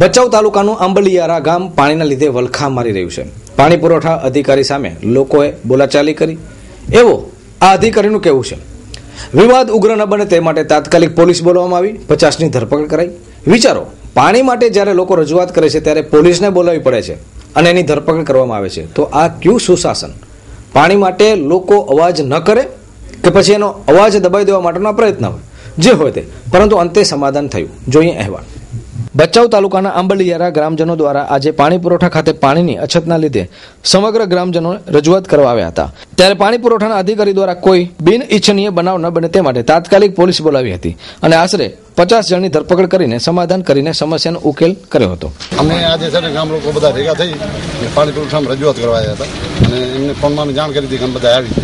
ભચાઉ તાલુકાનું આંબલિયારા ગામ પાણીના લીધે વલખા મારી રહ્યું છે. પાણી પુરવઠા અધિકારી સામે લોકોએ બોલાચાલી કરી એવો આ અધિકારીનું કહેવું છે. વિવાદ ઉગ્ર ન બને તે માટે તાત્કાલિક પોલીસ બોલાવવામાં આવી, 50ની ધરપકડ કરાઈ. વિચારો, પાણી માટે જ્યારે લોકો રજૂઆત કરે છે ત્યારે પોલીસને બોલાવવી પડે છે અને એની ધરપકડ કરવામાં આવે છે. તો આ કયું સુશાસન? પાણી માટે લોકો અવાજ ન કરે કે પછી એનો અવાજ દબાવી દેવા માટેનો પ્રયત્ન હોય? જે હોય તે, પરંતુ અંતે સમાધાન થયું. જોઈએ અહેવાલ. ભચાઉ તાલુકાના આંબલિયારા ગ્રામજનો દ્વારા આજે પાણી પુરવઠા ખાતે પાણીની અછતના લીધે સમગ્ર ગ્રામજનોને રજૂઆત કરવા આવ્યા હતા. ત્યારે પાણી પુરવઠાના અધિકારી દ્વારા કોઈ બિન ઇચ્છનીય બનાવ ન બને તે માટે તાત્કાલિક પોલીસ બોલાવી હતી અને આશરે 50 જણની ધરપકડ કરીને સમાધાન કરીને સમસ્યાનો ઉકેલ કર્યો હતો. અમે આજે છે ને ગામ લોકો બધા ભેગા થઈ પાણી પુરવઠામાં રજૂઆત કરવા આવ્યા હતા અને એમને ફોનમાં જાણ કરી હતી કે અમે બધા આવી.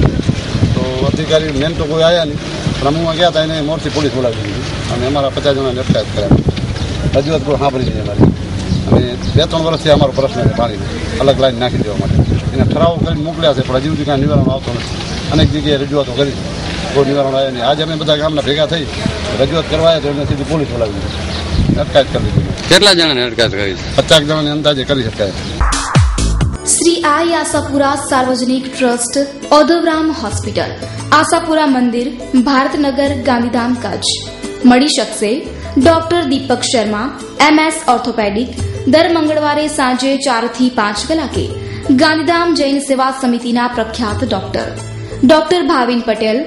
તો અધિકારી મેન તો કોઈ આવ્યા નહીં, રમવા ગયા હતા, એને મોરથી પોલીસ બોલાવી દીધી અને અમારા 50 જણાને અટકાયત કર્યા. રજૂઆત કોઈ સાંભળી છે અમારી અને 2-3 વર્ષથી અમારો પ્રશ્ન છે પાણીનો અલગ લાઈન નાખી દેવા માટે. એને ઠરાવો કરીને મોકલ્યા છે પણ હજી સુધી કાંઈ નિવારણ આવતો નથી. અનેક જગ્યાએ રજૂઆતો કરી કોઈ નિવારણ આવ્યા નહીં. આજે અમે બધા ગામના ભેગા થઈ રજૂઆત કરવા આવ્યા તો એમને સીધી પોલીસ બોલાવી દીધી, અટકાયત કરી દીધી. કેટલા જણાને અટકાયત કરી? 50 જણાને અંદાજે કરી શકાય. શ્રી આઈ આશાપુરા સાર્વજનિક ટ્રસ્ટ, ઓધવરામ હોસ્પિટલ, આશાપુરા મંદિર, ભારતનગર, ગાંધીધામ, કચ્છ. મળી શકશે ડોક્ટર દીપક શર્મા, MS ઓર્થોપેડિક, દર મંગળવારે સાંજે 4 થી 5 કલાકે. ગાંધીધામ જૈન સેવા સમિતિના પ્રખ્યાત doctor Bhavin Patel,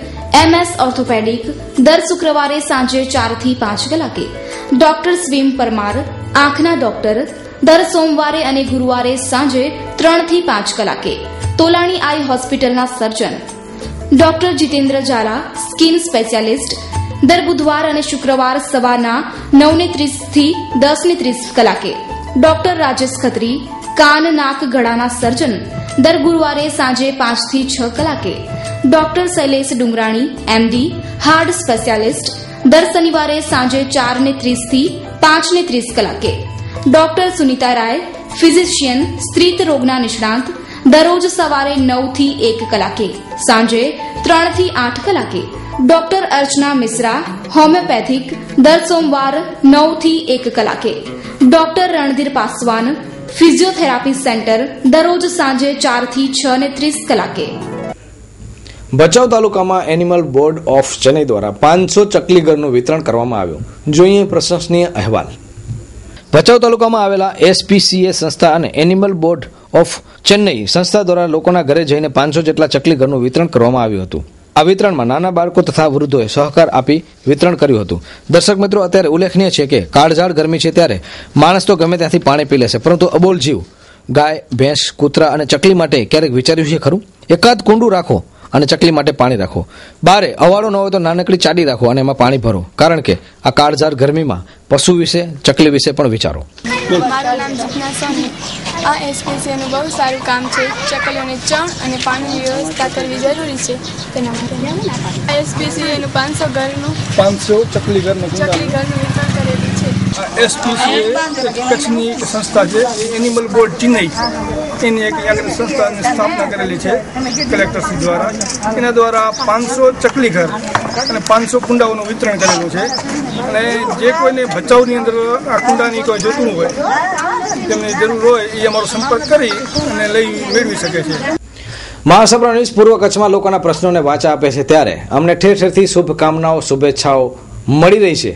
MS orthopaedic, દર શુક્રવારે સાંજે 4 થી 5 કલાકે. ડોક્ટર સ્વીમ પરમાર, આંખના ડોક્ટર, દર સોમવારે અને ગુરુવારે સાંજે 3 થી 5 કલાકે. તોલાણી આઈ હોસ્પિટલના surgeon doctor Jitendra Zala, skin specialist, દર બુધવાર અને શુક્રવાર સવારના 9:30 થી 10:30 કલાકે. ડોક્ટર રાજેશ ખત્રી, કાન નાક ગળાના સર્જન, દર ગુરુવારે સાંજે 5 થી 6 કલાકે. Doctor Shailesh Dungrani, MD, heart specialist, દર શનિવારે સાંજે 4:30 થી 5:30 કલાકે. ડોક્ટર સુનીતા રાય, ફિઝિશિયન, સ્ત્રી રોગના નિષ્ણાંત, દરરોજ સવારે 9 થી 1 કલાકે, સાંજે 3 થી 8 કલાકે. ડોક્ટર અર્ચના મિશ્રા, હોમિયોપેથિક, દર સોમવાર 9 થી 1 કલાકે. Doctor Randhir Paswan, physiotherapy centre, દરરોજ સાંજે 4 થી 6:30 કલાકે. ભચાઉ તાલુકામાં એનિમલ બોર્ડ ઓફ ચેન્નઈ દ્વારા 500 ચકલી ઘરનું વિતરણ કરવામાં આવ્યું. જોઈએ પ્રશંસનીય અહેવાલ. ભચાઉ તાલુકામાં આવેલા SPCA સંસ્થા અને એનિમલ બોર્ડ ઓફ ચેન્નઈ સંસ્થા દ્વારા લોકોના ઘરે જઈને 500 જેટલા ચકલી ઘરનું વિતરણ કરવામાં આવ્યું હતું. આ વિતરણમાં નાના બાળકો તથા વૃદ્ધોએ સહકાર આપી વિતરણ કર્યું હતું. દર્શક મિત્રો, અત્યારે ઉલ્લેખનીય છે કે કાળઝાળ ગરમી છે ત્યારે માણસ તો ગમે ત્યાંથી પાણી પી લેશે, પરંતુ અબોલ જીવ ગાય, ભેંસ, કૂતરા અને ચકલી માટે ક્યારેક વિચાર્યું છે ખરું? એકાદ કુંડું રાખો અને ચકલી માટે પાણી રાખો. બારે અવાડો ન હોય તો નાનકડી ચાડી રાખો અને એમાં પાણી ભરો, કારણ કે આ કાળઝાળ ગરમીમાં પશુ વિશે, ચકલી વિશે પણ વિચારો. મારું નામ જીજ્ઞા સોની. આ SPCAનું બહુ સારું કામ છે. ચકલીઓને ચણ અને પાણીની વ્યવસ્થા કરવી જરૂરી છે. તેના માટે SPCAનું 500 ચકલી ઘરનું વિતરણ કરેલું છે. SPCA કચ્છની સંસ્થા છે, એનિમલ બોર્ડ ચેન્નઈ, એની એક સંસ્થાની સ્થાપના કરેલી છે કલેક્ટરશ્રી દ્વારા. એના દ્વારા 500 ચકલી ઘર અને 500 કુંડાઓનું વિતરણ કરેલું છે અને જે કોઈને ભચાઉની અંદર આ કુંડાની કોઈ જોતું હોય, તેમને જરૂર હોય, એ અમારો સંપર્ક કરી અને લઈ મેળવી શકે છે. મહાસભા ન્યૂઝ પૂર્વ કચ્છમાં લોકોના પ્રશ્નોને વાચા આપે છે ત્યારે અમને ઠેર ઠેરથી શુભકામનાઓ, શુભેચ્છાઓ મળી રહી છે,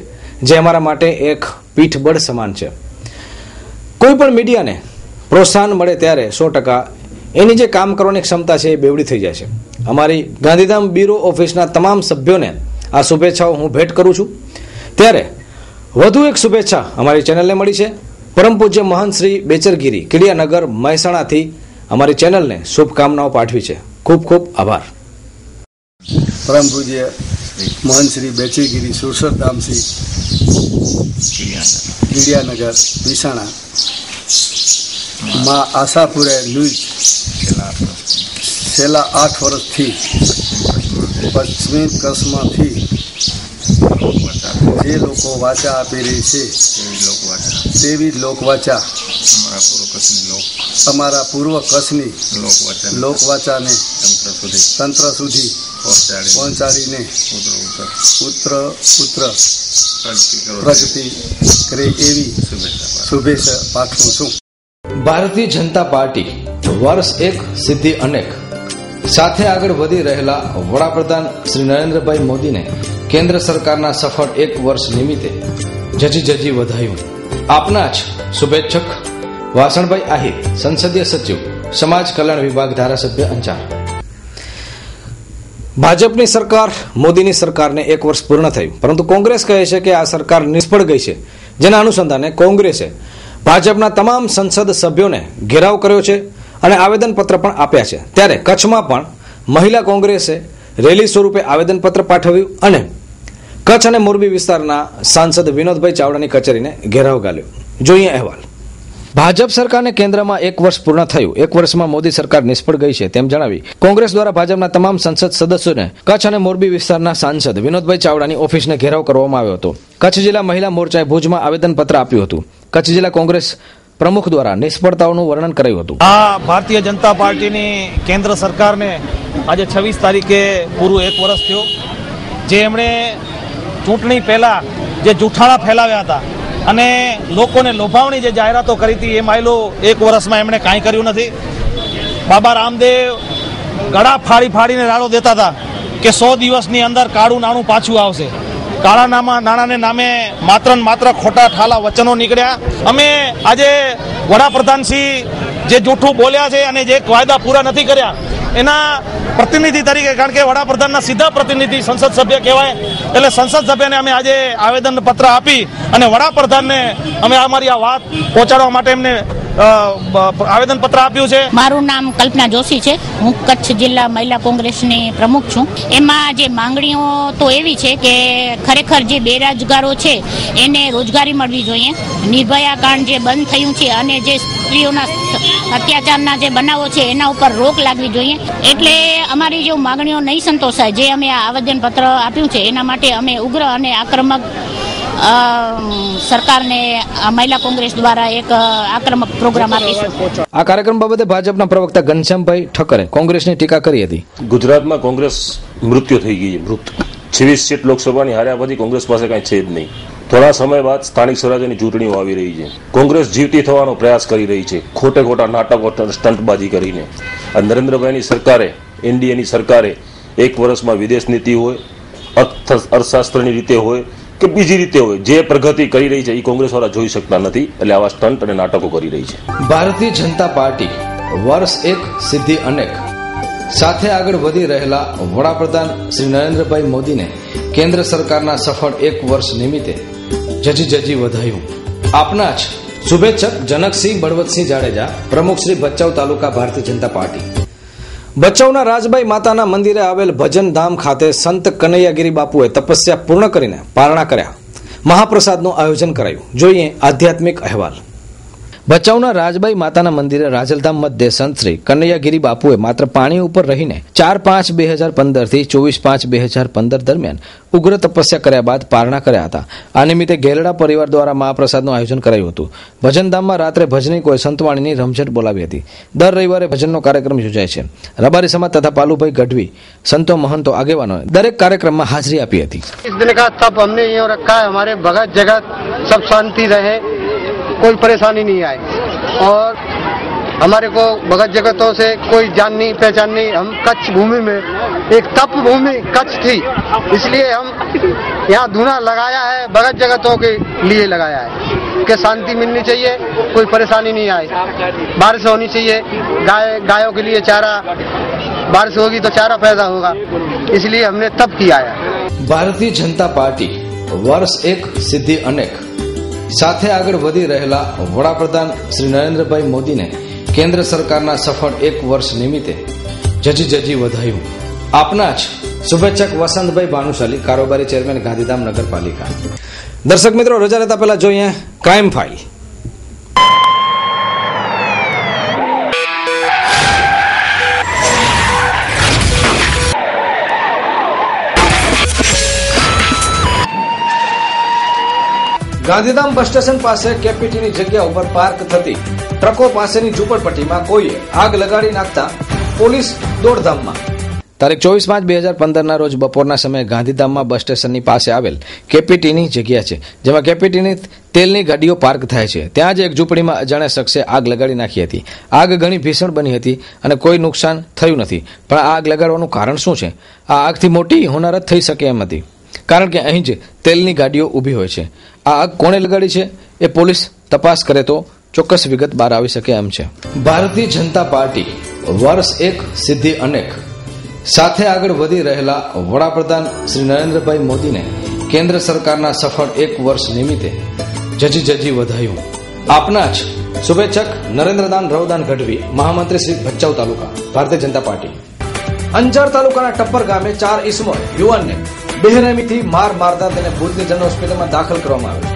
જે અમારા માટે એક પીઠબળ સમાન છે. કોઈ પણ મીડિયાને પ્રોત્સાહન મળે ત્યારે 100% એની જે કામ કરવાની ક્ષમતા છે એ બેવડી થઈ જાય છે. અમારી ગાંધીધામ બ્યુરો ઓફિસના તમામ સભ્યોને આ શુભેચ્છાઓ હું ભેટ કરું છું. ત્યારે વધુ એક શુભેચ્છા અમારી ચેનલને મળી છે. પરમ પૂજ્ય મહંત શ્રી બેચરગીરી, કિડિયાનગર, મહેસાણાથી અમારી ચેનલને શુભકામનાઓ પાઠવી છે. ખૂબ ખૂબ આભાર. પરમ પૂજ્ય મહંત શ્રી બેચરગીરી સુરસરધામશ્રી કિડિયાનગર, મહેસાણા માં આશાપુરા ન્યૂઝ છેલ્લા 8 વર્ષથી પશ્ચિમ કચ્છમાંથી જે લોકો વાચા આપી રહી છે તેવી લોકવાચા અમારા પૂર્વ કચ્છની લોકવાચાને તંત્ર સુધી પહોંચાડીને ઉત્તર પ્રગતિ કરે એવી શુભેચ્છા. શુભેચ્છા પાઠવું છું. ભારતીય જનતા પાર્ટી વર્ષ એક સિદ્ધિ અનેક સાથે આગળ વધી રહેલા વડાપ્રધાન શ્રી નરેન્દ્રભાઈ મોદીને કેન્દ્ર સરકારના સફળ એક વર્ષ નિમિત્તે જજી વધાયું. આપના જ શુભેચ્છક વાસણભાઈ આહિર, સંસદીય સચિવ, સમાજ કલ્યાણ વિભાગ, ધારાસભ્ય અંજાર. ભાજપની સરકાર, મોદીની સરકારને એક વર્ષ પૂર્ણ થયું, પરંતુ કોંગ્રેસ કહે છે કે આ સરકાર નિષ્ફળ ગઈ છે, જેના અનુસંધાને કોંગ્રેસે ભાજપના તમામ સંસદ સભ્યોને ઘેરાવ કર્યો છે અને આવેદનપત્ર પણ આપ્યા છે. ત્યારે કચ્છમાં પણ મહિલા કોંગ્રેસે રેલી સ્વરૂપે આવેદનપત્ર પાઠવ્યું અને કચ્છ અને મોરબી વિસ્તારના સાંસદ વિનોદભાઈ ચાવડાની કચેરીને ઘેરાવ ગાલ્યો. જોઈએ અહેવાલ. ભાજપ સરકારને કેન્દ્રમાં એક વર્ષ પૂર્ણ થયું. એક વર્ષમાં મોદી સરકાર નિષ્ફળ ગઈ છે તેમ જણાવી કોંગ્રેસ દ્વારા ભાજપના તમામ સંસદ સદસ્યોને કચ્છ અને મોરબી વિસ્તારના સાંસદ વિનોદભાઈ ચાવડાની ઓફિસને ઘેરાવ કરવામાં આવ્યો હતો. કચ્છ જિલ્લા મહિલા મોરચાએ ભુજમાં આવેદનપત્ર આપ્યું હતું. કચ્છ જિલ્લા કોંગ્રેસ પ્રમુખ દ્વારા નિષ્ફળતાઓનું વર્ણન કરાયું હતું. આ ભારતીય જનતા પાર્ટીની કેન્દ્ર સરકારને આજે 26 તારીખે પૂરું એક વર્ષ થયું. જે એમણે ચૂંટણી પહેલા જે જૂઠાણા ફેલાવ્યા હતા અને લોકોને લોભાવણી જે જાહેરાતો કરી હતી એ માયલો એક વર્ષમાં એમણે કાંઈ કર્યું નથી. બાબા રામદેવ ગળા ફાડીને રાડો દેતા હતા કે 100 દિવસની અંદર કાળું નાણું પાછું આવશે. કાળા નાણાંને નામે માત્ર ને માત્ર ખોટા ઠાલા વચનો નીકળ્યા. અમે આજે વડાપ્રધાનશ્રી જે જૂઠું બોલ્યા છે અને જે વાયદા પૂરા નથી કર્યા એના પ્રતિનિધિ તરીકે, કારણ કે વડાપ્રધાનના સીધા પ્રતિનિધિ સંસદ સભ્ય કહેવાય, એટલે સંસદ સભ્યને અમે આજે આવેદન પત્ર આપી અને વડાપ્રધાનને અમે અમારી આ વાત પહોંચાડવા માટે એમને આવેદન પત્ર આપ્યું છે. મારું નામ કલ્પના જોશી છે. હું કચ્છ જિલ્લા મહિલા કોંગ્રેસની પ્રમુખ છું. એમાં જે માંગણીઓ તો એવી છે કે ખરેખર જે બેરોજગારો છે એને રોજગારી મળવી જોઈએ. નિર્ભયા કાંડ જે બંધ થયું છે અને જે સ્ત્રીઓના અત્યાચારના જે બનાવો છે એના ઉપર રોક લાગવી જોઈએ. એટલે અમારી જો માંગણીઓ નહીં સંતોષાય, જે અમે આ આવેદન પત્ર આપ્યું છે એના માટે અમે ઉગ્ર અને આક્રમક સરકારને મહિલા કોંગ્રેસ દ્વારા એક આક્રમક પ્રોગ્રામ આપીશું. આ કાર્યક્રમ બાબતે ભાજપના પ્રવક્તા ઘનશ્યામભાઈ ઠક્કરે કોંગ્રેસની ટીકા કરી હતી. ગુજરાતમાં કોંગ્રેસ મૃત્યુ થઈ ગઈ છે. 26 સીટ લોકસભાની હાર્યા પછી કોંગ્રેસ પાસે કઈ છે જ નહીં. થોડા સમય બાદ સ્થાનિક સ્વરાજ્યની ચૂંટણીઓ આવી રહી છે. કોંગ્રેસ જીવતી થવાનો પ્રયાસ કરી રહી છે, ખોટા નાટકો, સ્ટંટબાજી કરીને. આ નરેન્દ્રભાઈની સરકારે, એનડીએની સરકારે એક વર્ષમાં વિદેશ નીતિ હોય, અર્થશાસ્ત્રની રીતે હોય કે બીજી રીતે હોય, જે પ્રગતિ કરી રહી છે એ કોંગ્રેસ વાળા જોઈ શકતા નથી, એટલે આવા સ્ટંટ અને નાટકો કરી રહી છે. ભારતીય જનતા પાર્ટી વર્ષ એક સિદ્ધિ અનેક સાથે આગળ વધી રહેલા વડાપ્રધાન શ્રી નરેન્દ્રભાઈ મોદીને કેન્દ્ર સરકારના સફળ એક વર્ષ નિમિત્તે જજી વધાયું. આપના જ શુભેચ્છક જનકસિંહ બળવંતસિંહ જાડેજા, પ્રમુખ શ્રી ભચાઉ તાલુકા ભારતીય જનતા પાર્ટી. ભચાઉના રાજબાઈ માતાના મંદિરે આવેલ ભજન ધામ ખાતે સંત કનૈયાગીરી બાપુએ તપસ્યા પૂર્ણ કરીને પારણા કર્યા. મહાપ્રસાદનું આયોજન કરાયું. જોઈએ આધ્યાત્મિક અહેવાલ. ભચાઉના રાજબાઈ માતાના મંદિરે રાજલધામ મધ્યે સંત શ્રી કનૈયાગીરી બાપુએ માત્ર પાણી ઉપર રહીને 4/5/2015 થી 24/5/2015 દરમિયાન ઉગ્ર તપસ્યા કર્યા બાદ પારણા કર્યા હતા. આ નિમિત્તે ગેલડા પરિવાર દ્વારા મહાપ્રસાદનું આયોજન કરાયું હતું. ભજનધામમાં રાત્રે ભજનીકોએ સંતવાણીની રમઝટ બોલાવી હતી. દર રવિવારે ભજનનો કાર્યક્રમ યોજાય છે. રબારી સમાજ તથા પાલુભાઈ ગઢવી, સંતો મહંતો આગેવાનોએ દરેક કાર્યક્રમમાં હાજરી આપી હતી. सब शांति रहे, कोई परेशानी नहीं आए और हमारे को भगत जगतों से कोई जान नहीं पहचान नहीं. हम कच्छ भूमि में एक तप भूमि कच्छ थी, इसलिए हम यहाँ धूना लगाया है, भगत जगतों के लिए लगाया है कि शांति मिलनी चाहिए, कोई परेशानी नहीं आए. बारिश होनी चाहिए, गायों के लिए चारा, बारिश होगी तो चारा पैदा होगा, इसलिए हमने तप किया है. ભારતીય જનતા પાર્ટી વર્ષ એક સિદ્ધિ અનેક સાથે આગળ વધી રહેલા વડાપ્રધાન શ્રી નરેન્દ્રભાઈ મોદીને કેન્દ્ર સરકારના સફળ એક વર્ષ નિમિત્તે જજી વધાયું. આપના જ શુભેચ્છક વસંતભાઈ ભાનુશાલી, કારોબારી ચેરમેન, ગાંધીધામ નગરપાલિકા. દર્શક મિત્રો, રજા લેતા પહેલા જોઈએ crime file. Gandhidham bus station પાસે કેપીટીની જગ્યા ઉપર પાર્ક થતી ટ્રકો પાસેની ઝૂંપડપટ્ટીમાં કોઈએ આગ લગાડી નાખતા પોલીસ દોડધામમાં. તારીખ 24/5/2015 રોજ બપોરના સમયે ગાંધીધામમાં બસ સ્ટેશનની પાસે આવેલ કેપીટીની જગ્યા છે, જેમાં કેપીટીની તેલની ગાડીઓ પાર્ક થાય છે. ત્યાં જ એક ઝૂંપડીમાં અજાણ્યા શખ્સે આગ લગાડી નાખી હતી. આગ ઘણી ભીષણ બની હતી અને કોઈ નુકસાન થયું નથી. પણ આ આગ લગાડવાનું કારણ શું છે? આ આગથી મોટી હોનારત થઈ શકે એમ હતી, કારણ કે અહીં જ તેલની ગાડીઓ ઊભી હોય છે. આ આગ કોણે લગાડી છે એ પોલીસ તપાસ કરે તો ચોક્કસ વિગત બહાર આવી શકે એમ છે. ભારતીય જનતા પાર્ટી વર્ષ 1 સિદ્ધિ અનેક સાથે આગળ વધી રહેલા વડાપ્રધાન શ્રી નરેન્દ્રભાઈ મોદીને કેન્દ્ર સરકારના સફળ 1 વર્ષ નિમિત્તે જજી વધાયું. આપના જ શુભેચ્છક નરેન્દ્રદાન રવદાન ગઢવી, મહામંત્રી શ્રી ભચાઉ તાલુકા, ભારતીય જનતા પાર્ટી. અંજાર તાલુકાના ટપ્પર ગામે 4 ઈસમોએ યુવાનને બેરહેમીથી મારતા તેને ભુજની જનરલ હોસ્પિટલમાં દાખલ કરવામાં આવ્યો.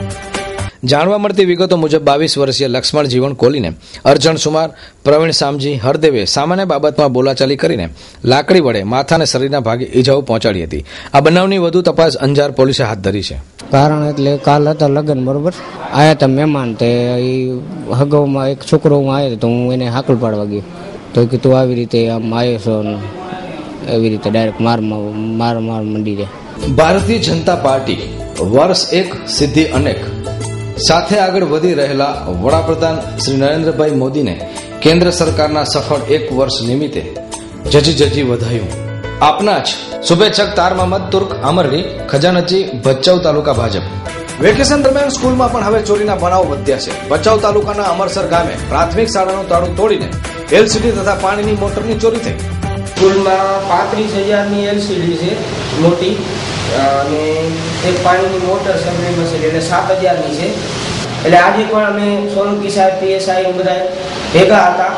જાણવા મળતી વિગતો મુજબ 22 વર્ષીય લક્ષ્મણ જીવન કોલીને અર્જણ સુમાર, પ્રવીણ સામજી, હરદેવે સામાન્ય બાબતમાં બોલાચાલી કરીને લાકડી વડે માથા અને શરીરના ભાગે ઈજાઓ પહોંચાડી હતી. આ બનાવની વધુ તપાસ અંજાર પોલીસે હાથ ધરી છે. કારણ એટલે કાલ હતા લગ્ન, બરોબર, આયા હતા મહેમાન, તે હગાવમાં એક છોકરો હું આવ્યો તો હું એને હાકલ પાડવા ગયો તો કે તું આવી રીતે આમ આવ્યો છો, એવી રીતે ડાયરેક્ટ માર મંડી જાય. ભારતીય જનતા પાર્ટી વર્ષ 1 સિદ્ધિ અનેક સાથે આગળ વધી રહેલા વડાપ્રધાન શ્રી નરેન્દ્રભાઈ મોદીને કેન્દ્ર સરકારના સફળ 1 વર્ષ નિમિત્તે જજી વધાયું. આપના જ શુભેચ્છક તાર મહમદ તુર્ક આમરની, ખજાનચી, ભચાઉ તાલુકા, ભાજપ. વેકેશન દરમિયાન સ્કૂલમાં પણ હવે ચોરીના બનાવો વધ્યા છે. ભચાઉ તાલુકાના અમરસર ગામે પ્રાથમિક શાળાનું તાળું તોડીને એલસીડી તથા પાણીની મોટરની ચોરી થઈ. સ્કૂલમાં 35,000ની એલસીડી છે મોટી, અને એક પાણીની મોટર સબરી મશીન એટલે 7,000ની છે. એટલે આજે પણ અમે સોલંકી સાહેબ, પીએસઆઈ બધા ભેગા હતા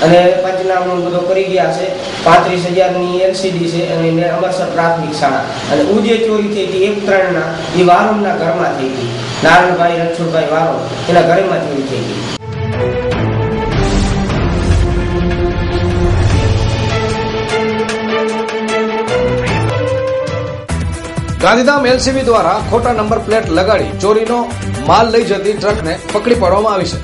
અને પંચનામું બધો કરી ગયા છે. 35,000ની એલસીડી છે અને અમરસર પ્રાથમિક શાળા. અને જે ચોરી થઈ હતી 1-3ના એ વારોમના ઘરમાં થઈ હતી. નારાયણભાઈ રણછોડભાઈ વારો એના ઘરેમાં ચોરી થઈ હતી. ગાંધીધામ એલસીબી દ્વારા ખોટા નંબર પ્લેટ લગાડી ચોરીનો માલ લઈ જતી ટ્રકને પકડી પાડવામાં આવી છે.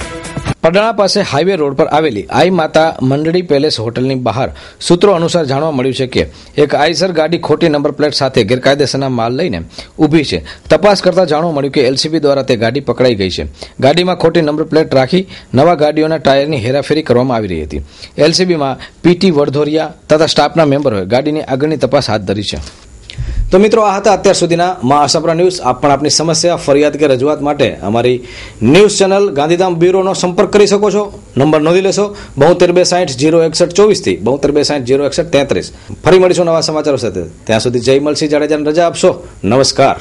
પડાણા પાસે હાઈવે રોડ પર આવેલી આઈ માતા મંડળી પેલેસ હોટલની બહાર સૂત્રો અનુસાર જાણવા મળ્યું છે કે એક આઈસર ગાડી ખોટી નંબર પ્લેટ સાથે ગેરકાયદેસરના માલ લઈને ઊભી છે. તપાસ કરતા જાણવા મળ્યું કે એલસીબી દ્વારા તે ગાડી પકડાઈ ગઈ છે. ગાડીમાં ખોટી નંબર પ્લેટ રાખી નવા ગાડીઓના ટાયરની હેરાફેરી કરવામાં આવી રહી હતી. એલસીબીમાં પીટી વડધોરિયા તથા સ્ટાફના મેમ્બરોએ ગાડીની આગળની તપાસ હાથ ધરી છે. તો મિત્રો, આ હતા અત્યાર સુધીના મા આશાપુરા ન્યૂઝ. આપ પણ આપની સમસ્યા, ફરિયાદ કે રજૂઆત માટે અમારી ન્યૂઝ ચેનલ ગાંધીધામ બ્યુરોનો સંપર્ક કરી શકો છો. નંબર નોંધી લેશો 7226606124 થી 7226606133. ફરી મળીશું નવા સમાચારો સાથે. ત્યાં સુધી જય મલસી જાડેજાને રજા આપશો. નમસ્કાર.